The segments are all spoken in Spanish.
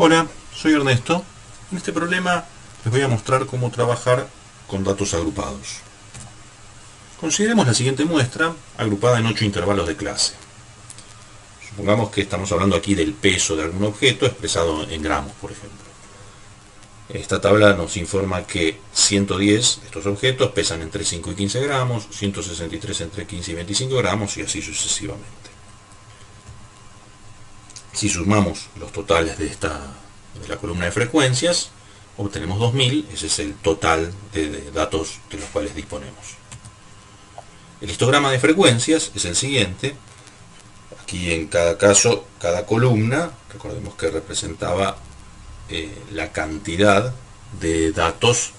Hola, soy Ernesto. En este problema les voy a mostrar cómo trabajar con datos agrupados. Consideremos la siguiente muestra agrupada en 8 intervalos de clase. Supongamos que estamos hablando aquí del peso de algún objeto expresado en gramos, por ejemplo. Esta tabla nos informa que 110 de estos objetos pesan entre 5 y 15 gramos, 163 entre 15 y 25 gramos y así sucesivamente. Si sumamos los totales de la columna de frecuencias, obtenemos 2000, ese es el total de datos de los cuales disponemos. El histograma de frecuencias es el siguiente. Aquí en cada caso, cada columna, recordemos que representaba la cantidad de datos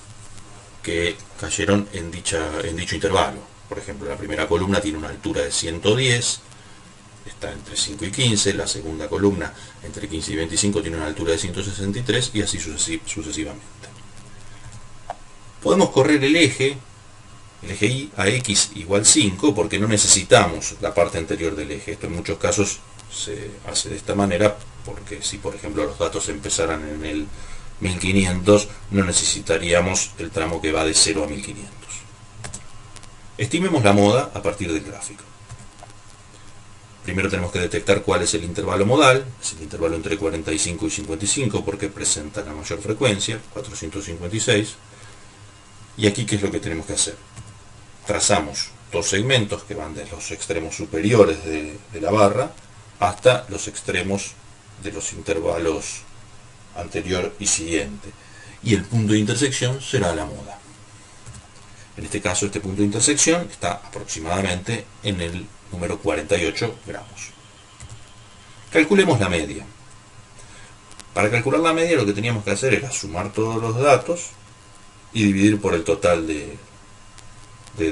que cayeron en dicho intervalo. Por ejemplo, la primera columna tiene una altura de 110, está entre 5 y 15, la segunda columna entre 15 y 25 tiene una altura de 163 y así sucesivamente. Podemos correr el eje Y a x igual 5 porque no necesitamos la parte anterior del eje. Esto en muchos casos se hace de esta manera porque si por ejemplo los datos empezaran en el 1500 no necesitaríamos el tramo que va de 0 a 1500. Estimemos la moda a partir del gráfico. Primero tenemos que detectar cuál es el intervalo modal, es el intervalo entre 45 y 55 porque presenta la mayor frecuencia, 456. Y aquí, ¿qué es lo que tenemos que hacer? Trazamos dos segmentos que van de los extremos superiores de la barra hasta los extremos de los intervalos anterior y siguiente. Y el punto de intersección será la moda. En este caso, este punto de intersección está aproximadamente en el número 48 gramos. Calculemos la media. Para calcular la media lo que teníamos que hacer era sumar todos los datos y dividir por el total de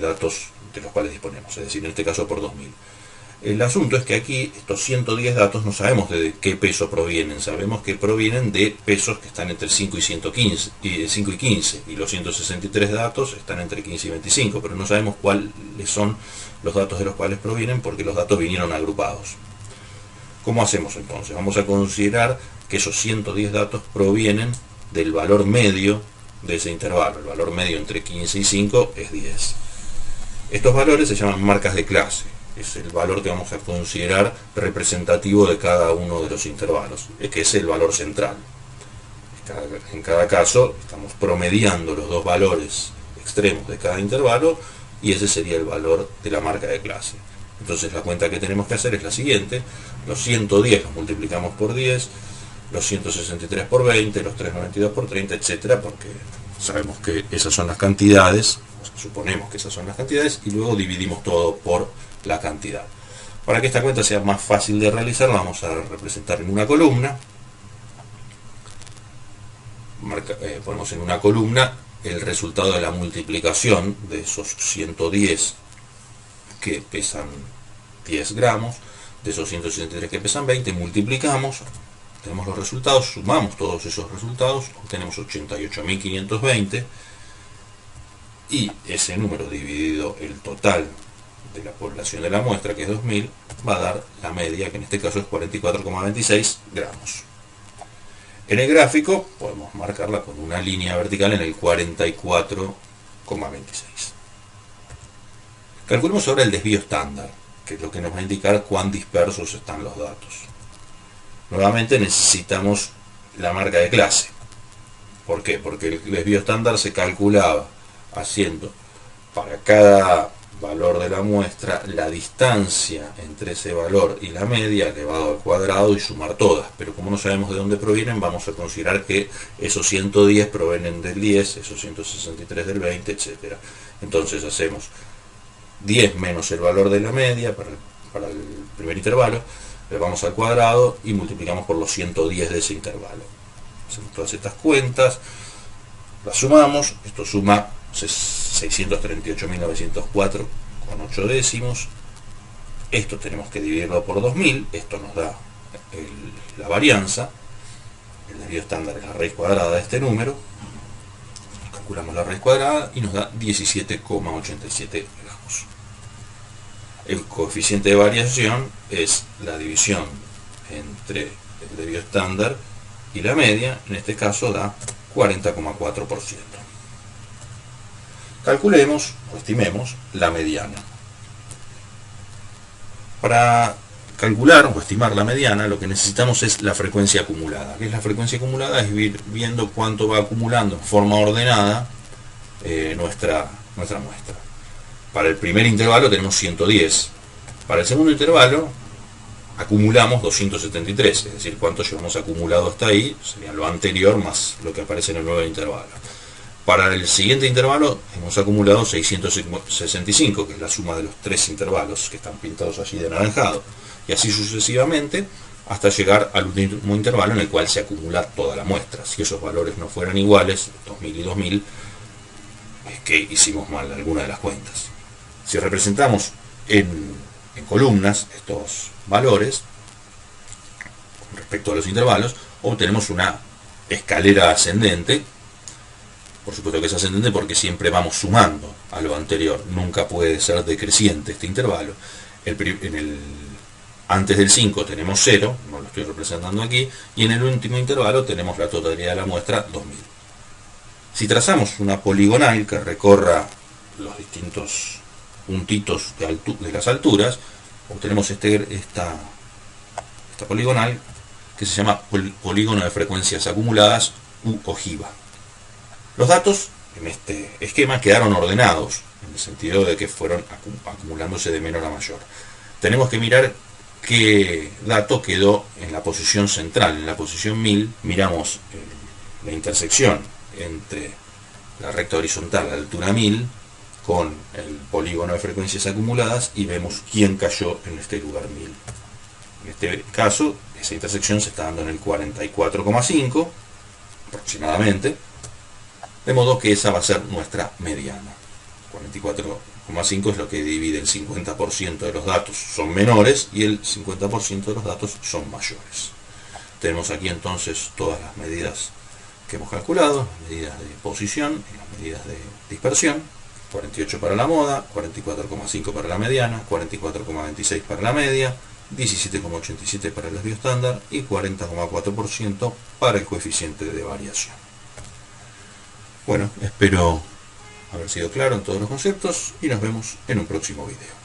datos de los cuales disponemos, es decir, en este caso por 2000. El asunto es que aquí estos 110 datos no sabemos de qué peso provienen, sabemos que provienen de pesos que están entre 5 y 15 y los 163 datos están entre 15 y 25, pero no sabemos cuáles son los datos de los cuales provienen porque los datos vinieron agrupados. ¿Cómo hacemos entonces? Vamos a considerar que esos 110 datos provienen del valor medio de ese intervalo. El valor medio entre 15 y 5 es 10. Estos valores se llaman marcas de clase. Es el valor que vamos a considerar representativo de cada uno de los intervalos, que es el valor central. En cada caso estamos promediando los dos valores extremos de cada intervalo y ese sería el valor de la marca de clase. Entonces la cuenta que tenemos que hacer es la siguiente: los 110 los multiplicamos por 10, los 163 por 20, los 392 por 30, etcétera, porque sabemos que esas son las cantidades, suponemos que esas son las cantidades, y luego dividimos todo por la cantidad. Para que esta cuenta sea más fácil de realizar, la vamos a representar en una columna. Ponemos en una columna el resultado de la multiplicación de esos 110 que pesan 10 gramos, de esos 163 que pesan 20, multiplicamos, tenemos los resultados, sumamos todos esos resultados, obtenemos 88.520 y ese número dividido el total de la población de la muestra, que es 2000, va a dar la media, que en este caso es 44,26 gramos. En el gráfico podemos marcarla con una línea vertical en el 44,26. Calculemos ahora el desvío estándar, que es lo que nos va a indicar cuán dispersos están los datos. Nuevamente necesitamos la marca de clase. ¿Por qué? Porque el desvío estándar se calculaba haciendo para cada valor de la muestra la distancia entre ese valor y la media elevado al cuadrado y sumar todas, pero como no sabemos de dónde provienen, vamos a considerar que esos 110 provienen del 10, esos 163 del 20, etc. Entonces hacemos 10 menos el valor de la media para el primer intervalo, le vamos al cuadrado y multiplicamos por los 110 de ese intervalo. Hacemos todas estas cuentas, las sumamos, esto suma 638.904 con 8 décimos. Esto tenemos que dividirlo por 2000, esto nos da la varianza. El desvío estándar es la raíz cuadrada de este número. Calculamos la raíz cuadrada y nos da 17,87 gramos. El coeficiente de variación es la división entre el desvío estándar y la media, en este caso da 40,4%. Calculemos o estimemos la mediana. Para calcular o estimar la mediana, lo que necesitamos es la frecuencia acumulada. ¿Qué es la frecuencia acumulada? Es ir viendo cuánto va acumulando en forma ordenada nuestra muestra. Para el primer intervalo tenemos 110. Para el segundo intervalo acumulamos 273, es decir, cuánto llevamos acumulado hasta ahí, sería lo anterior más lo que aparece en el nuevo intervalo. Para el siguiente intervalo hemos acumulado 665, que es la suma de los tres intervalos que están pintados allí de anaranjado, y así sucesivamente hasta llegar al último intervalo en el cual se acumula toda la muestra. Si esos valores no fueran iguales, 2000 y 2000, es que hicimos mal alguna de las cuentas. Si representamos en columnas estos valores con respecto a los intervalos, obtenemos una escalera ascendente. Por supuesto que es ascendente porque siempre vamos sumando a lo anterior, nunca puede ser decreciente este intervalo. Antes del 5 tenemos 0, no lo estoy representando aquí, y en el último intervalo tenemos la totalidad de la muestra, 2000. Si trazamos una poligonal que recorra los distintos puntitos de las alturas, obtenemos esta poligonal que se llama polígono de frecuencias acumuladas u ojiva. Los datos en este esquema quedaron ordenados, en el sentido de que fueron acumulándose de menor a mayor. Tenemos que mirar qué dato quedó en la posición central. En la posición 1000 miramos la intersección entre la recta horizontal a la altura 1000 con el polígono de frecuencias acumuladas y vemos quién cayó en este lugar 1000. En este caso, esa intersección se está dando en el 44,5 aproximadamente, de modo que esa va a ser nuestra mediana. 44,5 es lo que divide el 50% de los datos son menores y el 50% de los datos son mayores. Tenemos aquí entonces todas las medidas que hemos calculado, las medidas de posición y las medidas de dispersión. 48 para la moda, 44,5 para la mediana, 44,26 para la media, 17,87 para el desvío estándar y 40,4% para el coeficiente de variación. Bueno, espero haber sido claro en todos los conceptos y nos vemos en un próximo video.